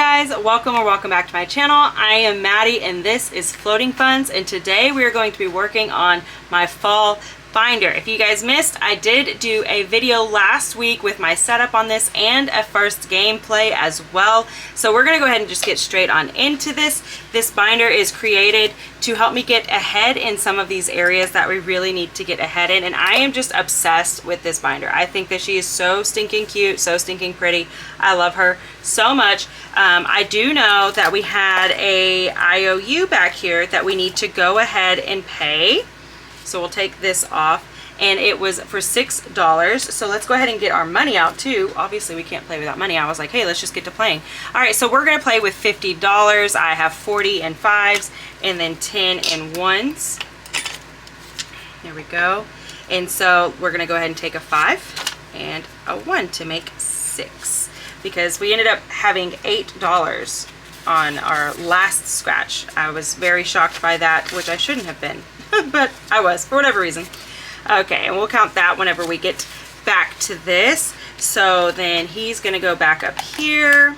guys, welcome or welcome back to my channel. I am Maddie and this is Floating Funds, and today we are going to be working on my fall binder. If you guys missed, I did do a video last week with my setup on this and a first gameplay as well. So we're going to go ahead and just get straight on into this. This binder is created to help me get ahead in some of these areas that we really need to get ahead in, and I am just obsessed with this binder. I think that she is so stinking cute, so stinking pretty. I love her so much. I do know that we had a IOU back here that we need to go ahead and pay. So we'll take this off, and it was for $6. So let's go ahead and get our money out too. Obviously we can't play without money. I was like, hey, let's just get to playing. All right, so we're gonna play with $50. I have 40 and 5s and then 10 and 1s. There we go. And so we're gonna go ahead and take a 5 and a 1 to make 6, because we ended up having $8 on our last scratch. I was very shocked by that, which I shouldn't have been. But I was, for whatever reason. Okay, and we'll count that whenever we get back to this. So then he's going to go back up here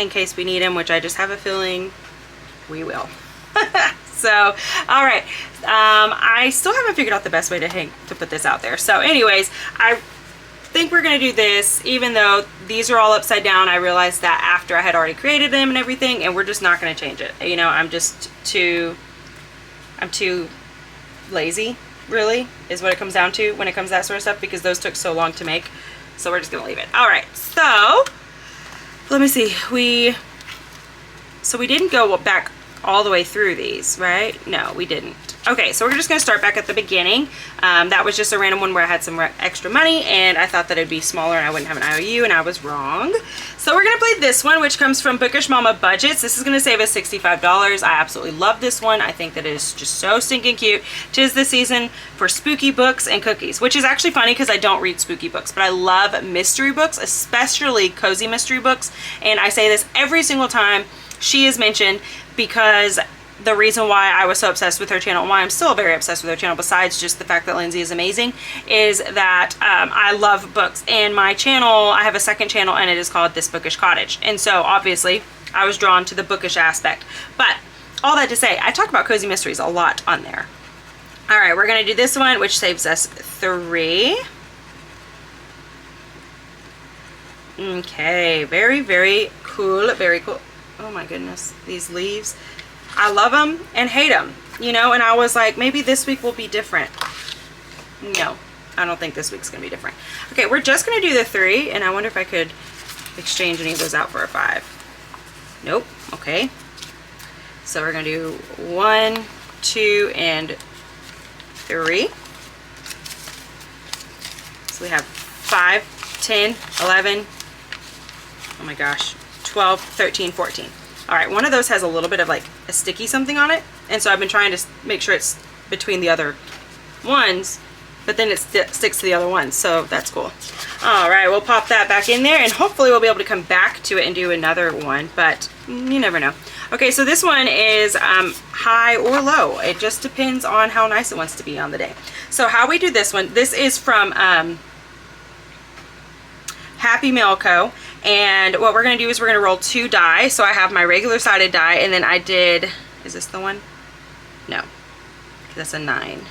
in case we need him, which I just have a feeling we will. So, all right. I still haven't figured out the best way to put this out there. So anyways, I think we're going to do this, even though these are all upside down. I realized that after I had already created them and everything, and we're just not going to change it. You know, I'm too lazy, really, is what it comes down to when it comes to that sort of stuff, because those took so long to make. So we're just gonna leave it. All right, so let me see. So we didn't go back all the way through these, right? No, we didn't. Okay, so we're just gonna start back at the beginning. That was just a random one where I had some extra money and I thought that it'd be smaller and I wouldn't have an IOU, and I was wrong. So we're gonna play this one, which comes from bookishmammabudgets. This is gonna save us $65. I absolutely love this one. I think that it is just so stinking cute. 'Tis the season for spooky books and cookies, which is actually funny because I don't read spooky books, but I love mystery books, especially cozy mystery books. And I say this every single time she is mentioned, because the reason why I was so obsessed with her channel, and why I'm still very obsessed with her channel, besides just the fact that Lindsay is amazing, is that I love books. And my channel, I have a second channel, and it is called This Bookish Cottage. And so obviously I was drawn to the bookish aspect. But all that to say, I talk about cozy mysteries a lot on there. All right, we're gonna do this one, which saves us 3. Okay, very, very cool, very cool. Oh my goodness, these leaves. I love them and hate them, you know, and I was like, maybe this week will be different. No, I don't think this week's gonna be different. Okay, we're just gonna do the 3, and I wonder if I could exchange any of those out for a 5. Nope. Okay, so we're gonna do 1, 2, and 3. So we have 5, 10, 11, oh my gosh, 12, 13, 14. All right, one of those has a little bit of like a sticky something on it, and so I've been trying to make sure it's between the other ones, but then it sticks to the other ones, so that's cool. All right, we'll pop that back in there, and hopefully we'll be able to come back to it and do another one, but you never know. Okay, so this one is high or low. It just depends on how nice it wants to be on the day. So how we do this one, this is from happymailco. And what we're going to do is we're going to roll 2 die. So I have my regular sided die, and then I did, is this the one? No, that's a 9.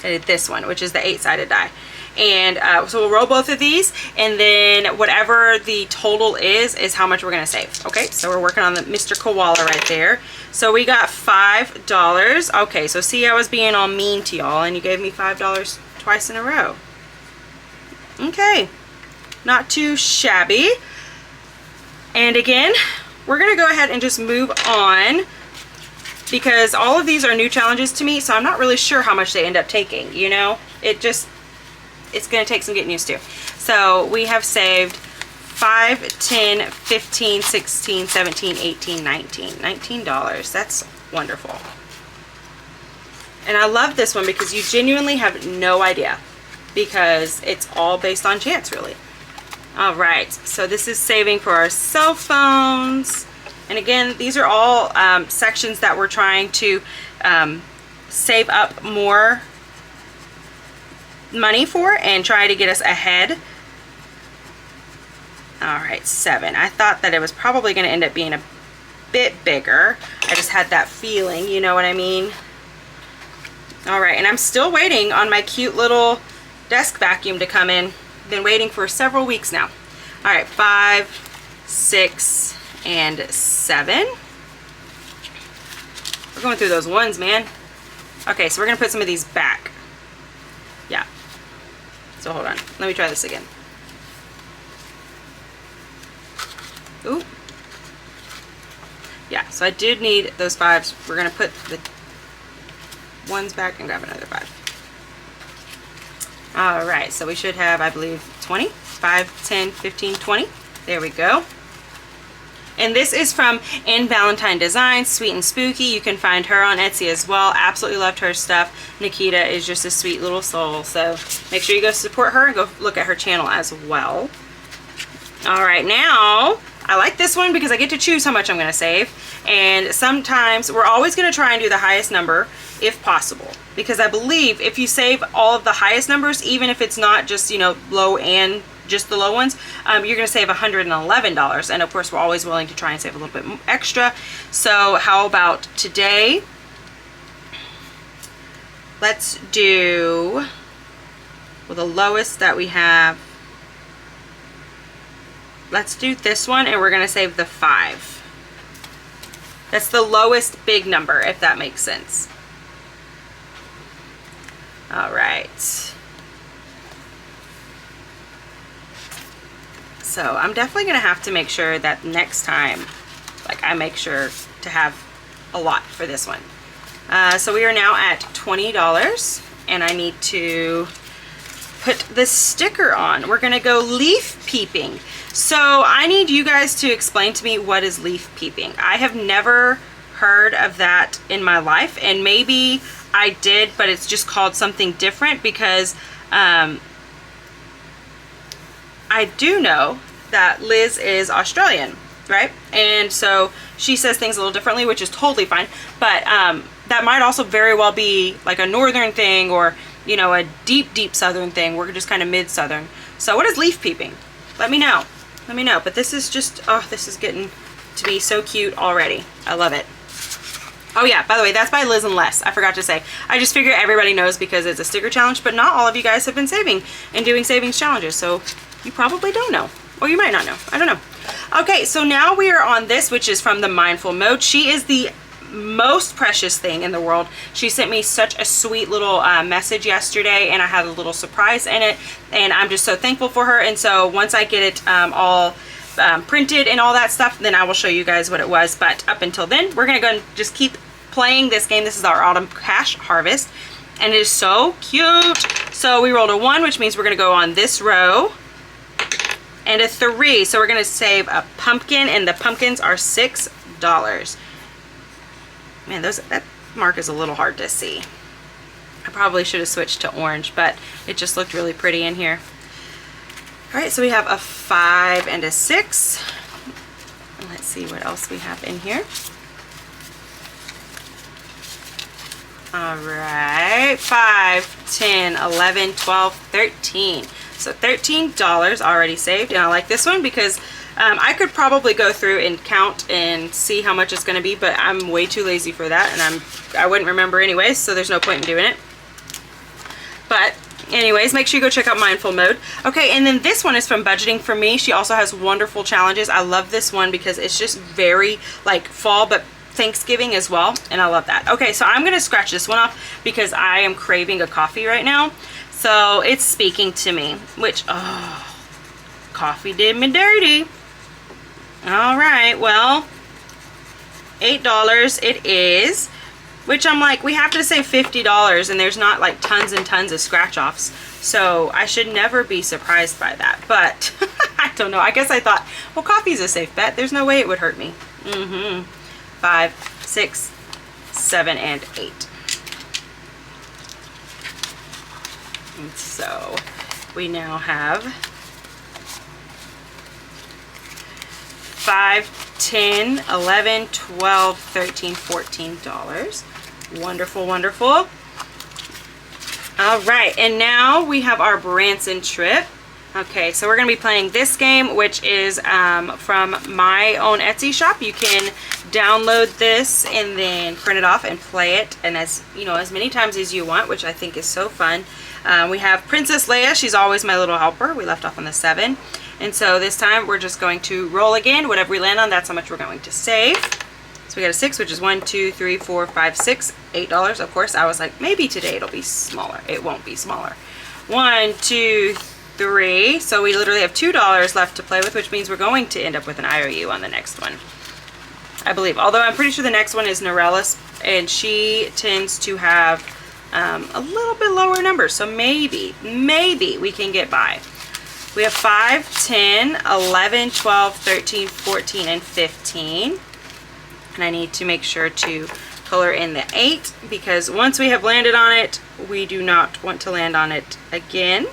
I did this one, which is the 8-sided die. And so we'll roll both of these, and then whatever the total is how much we're going to save. Okay, so we're working on the Mr. Koala right there. So we got $5. Okay, so see, I was being all mean to y'all, and you gave me $5 twice in a row. Okay. Not too shabby. And again, we're gonna go ahead and just move on, because all of these are new challenges to me, so I'm not really sure how much they end up taking, you know? It's gonna take some getting used to. So we have saved 5, 10, 15, 16, 17, 18, 19. $19. That's wonderful. And I love this one because you genuinely have no idea, because it's all based on chance, really. All right, so this is saving for our cell phones. And again, these are all sections that we're trying to save up more money for and try to get us ahead. All right, 7. I thought that it was probably going to end up being a bit bigger. I just had that feeling, you know what I mean? All right, and I'm still waiting on my cute little desk vacuum to come in. Been waiting for several weeks now. All right, 5, 6, and 7. We're going through those ones, man. Okay, so we're gonna put some of these back. Yeah. So hold on, let me try this again. Ooh. Yeah, so I did need those 5s. We're gonna put the ones back and grab another 5. All right, so we should have, I believe, 20, 5, 10, 15, 20. There we go. And this is from NValentineDesigns, Sweet and Spooky. You can find her on Etsy as well. Absolutely loved her stuff. Nikita is just a sweet little soul. So make sure you go support her and go look at her channel as well. All right, now I like this one because I get to choose how much I'm going to save. And sometimes we're always going to try and do the highest number if possible. Because I believe if you save all of the highest numbers, even if it's not just, you know, low and just the low ones, you're going to save $111. And of course, we're always willing to try and save a little bit extra. So how about today? Let's do, well, the lowest that we have. Let's do this one, and we're going to save the 5. That's the lowest big number, if that makes sense. All right. So I'm definitely going to have to make sure that next time, like, I make sure to have a lot for this one. So we are now at $20, and I need to put the sticker on. We're going to go leaf peeping. So I need you guys to explain to me what is leaf peeping. I have never heard of that in my life, and maybe I did, but it's just called something different because I do know that Liz is Australian, right? And so she says things a little differently, which is totally fine, but that might also very well be like a northern thing, or, you know, a deep southern thing. We're just kind of mid-southern. So what is leaf peeping? Let me know. Let me know. But this is just, oh, this is getting to be so cute already. I love it. Oh yeah, by the way, that's by Liz and Les. I forgot to say. I just figure everybody knows because it's a sticker challenge, but not all of you guys have been saving and doing savings challenges, so you probably don't know. Or you might not know. I don't know. Okay, so now we are on this, which is from TheMindfulMode. She is the most precious thing in the world. She sent me such a sweet little message yesterday, and I had a little surprise in it, and I'm just so thankful for her. And so once I get it all printed and all that stuff, then I will show you guys what it was. But up until then, we're gonna go and just keep playing this game. This is our autumn cash harvest, and it is so cute. So we rolled a 1, which means we're gonna go on this row, and a 3, so we're gonna save a pumpkin, and the pumpkins are $6. Man, that mark is a little hard to see. I probably should have switched to orange, but it just looked really pretty in here. All right, so we have a 5 and a 6. Let's see what else we have in here. All right, 5, 10, 11, 12, 13. So $13 already saved, and I like this one because I could probably go through and count and see how much it's going to be, but I'm way too lazy for that, and I wouldn't remember anyways, so there's no point in doing it. But anyways, make sure you go check out Mindful Mode. Okay, and then this one is from Budgeting For Me. She also has wonderful challenges. I love this one because it's just very like fall, but Thanksgiving as well, and I love that. Okay, so I'm going to scratch this one off because I am craving a coffee right now. So it's speaking to me, which, oh, coffee did me dirty. All right, well, $8 it is, which I'm like, we have to save $50, and there's not like tons and tons of scratch offs. So I should never be surprised by that, but I don't know. I guess I thought, well, coffee's a safe bet. There's no way it would hurt me. 5, 6, 7, and 8. And so we now have 5, 10, 11, 12, 13, $14. Wonderful, wonderful. All right, and now we have our Branson trip. Okay, so we're going to be playing this game, which is from my own Etsy shop. You can download this and then print it off and play it, and as many times as you want, which I think is so fun. We have Princess Leia. She's always my little helper. We left off on the 7. And so this time we're just going to roll again. Whatever we land on, that's how much we're going to save. So we got a 6, which is 1, 2, 3, 4, 5, 6, $8. Of course, I was like, maybe today it'll be smaller. It won't be smaller. 1, 2, 3. So we literally have $2 left to play with, which means we're going to end up with an IOU on the next one, I believe. Although I'm pretty sure the next one is Norellis, and she tends to have a little bit lower numbers. So maybe we can get by. We have 5, 10, 11, 12, 13, 14, and 15. And I need to make sure to color in the 8, because once we have landed on it, we do not want to land on it again.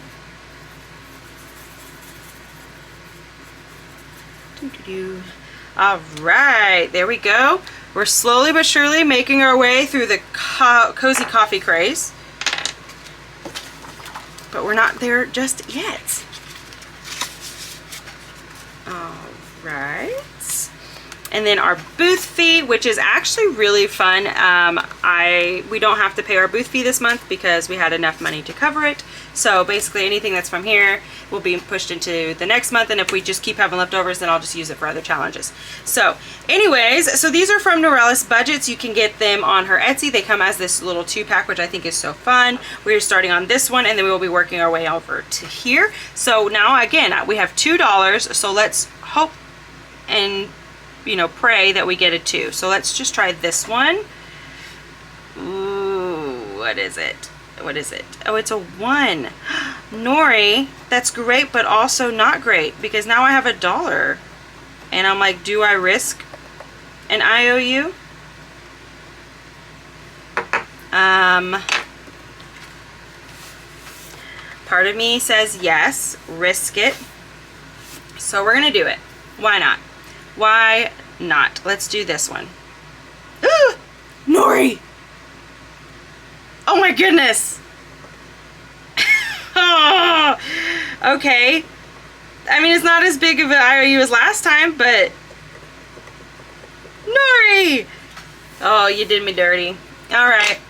All right, there we go. We're slowly but surely making our way through the Cozy Coffee Craze, but we're not there just yet. All right. And then our booth fee, which is actually really fun. We don't have to pay our booth fee this month because we had enough money to cover it. So basically anything that's from here will be pushed into the next month, and if we just keep having leftovers, then I'll just use it for other challenges. So anyways, so these are from Norellis Budgets. You can get them on her Etsy. They come as this little 2-pack, which I think is so fun. We're starting on this one, and then we will be working our way over to here. So now again, we have $2, so let's hope and pray that we get a 2. So let's just try this one. Ooh, what is it? What is it? Oh, it's a 1. Nori, that's great, but also not great, because now I have $1. And I'm like, do I risk an IOU? Part of me says yes, risk it. So we're going to do it. Why not? Why not? Let's do this one. Ooh, Nori! Oh my goodness! Oh, okay. I mean, it's not as big of an IOU as last time, but... Nori! Oh, you did me dirty. Alright.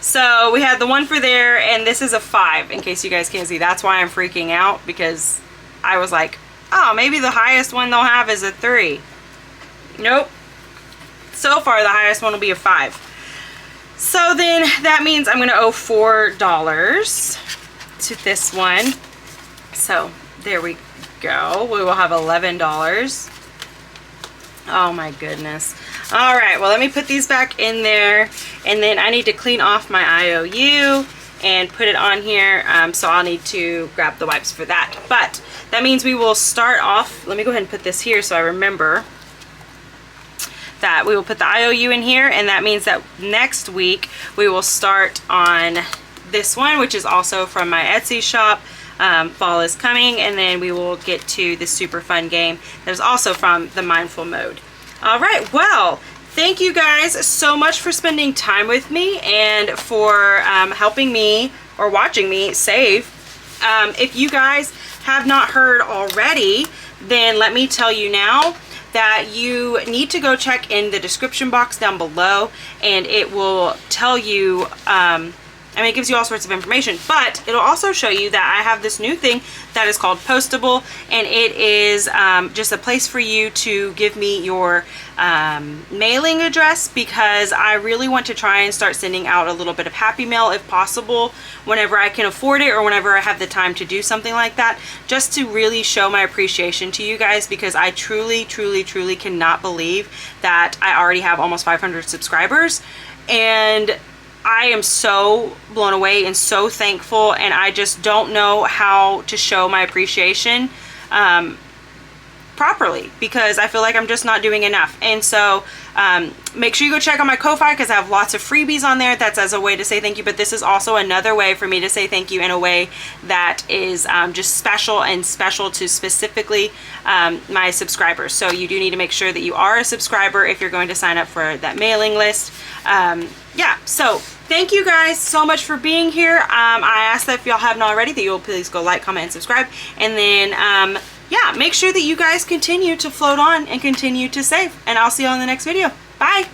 So, we had the 1 for there, and this is a 5, in case you guys can't see. That's why I'm freaking out, because I was like, oh, maybe the highest one they'll have is a 3. Nope. So far, the highest one will be a 5. So then that means I'm going to owe $4 to this one. So there we go. We will have $11. Oh my goodness. All right, well, let me put these back in there, and then I need to clean off my IOU and put it on here. So I'll need to grab the wipes for that. But that means we will start off. Let me go ahead and put this here so I remember that we will put the IOU in here, and that means that next week we will start on this one, which is also from my Etsy shop. Fall is coming, and then we will get to the super fun game that is also from TheMindfulMode. All right, well, thank you guys so much for spending time with me and for helping me or watching me save. If you guys have not heard already, then let me tell you now that you need to go check in the description box down below, and it will tell you, I mean, it gives you all sorts of information, but it'll also show you that I have this new thing that is called Postable, and it is just a place for you to give me your mailing address, because I really want to try and start sending out a little bit of happy mail if possible, whenever I can afford it or whenever I have the time to do something like that, just to really show my appreciation to you guys, because I truly cannot believe that I already have almost 500 subscribers, and I am so blown away and so thankful, and I just don't know how to show my appreciation properly, because I feel like I'm just not doing enough. And so make sure you go check out my Ko-Fi, because I have lots of freebies on there. That's as a way to say thank you, but this is also another way for me to say thank you in a way that is just special, and special to specifically my subscribers. So you do need to make sure that you are a subscriber if you're going to sign up for that mailing list. yeah, so thank you guys so much for being here. I ask that if y'all haven't already, that you'll please go like, comment, and subscribe. And then, yeah, make sure that you guys continue to float on and continue to save. And I'll see you on the next video. Bye.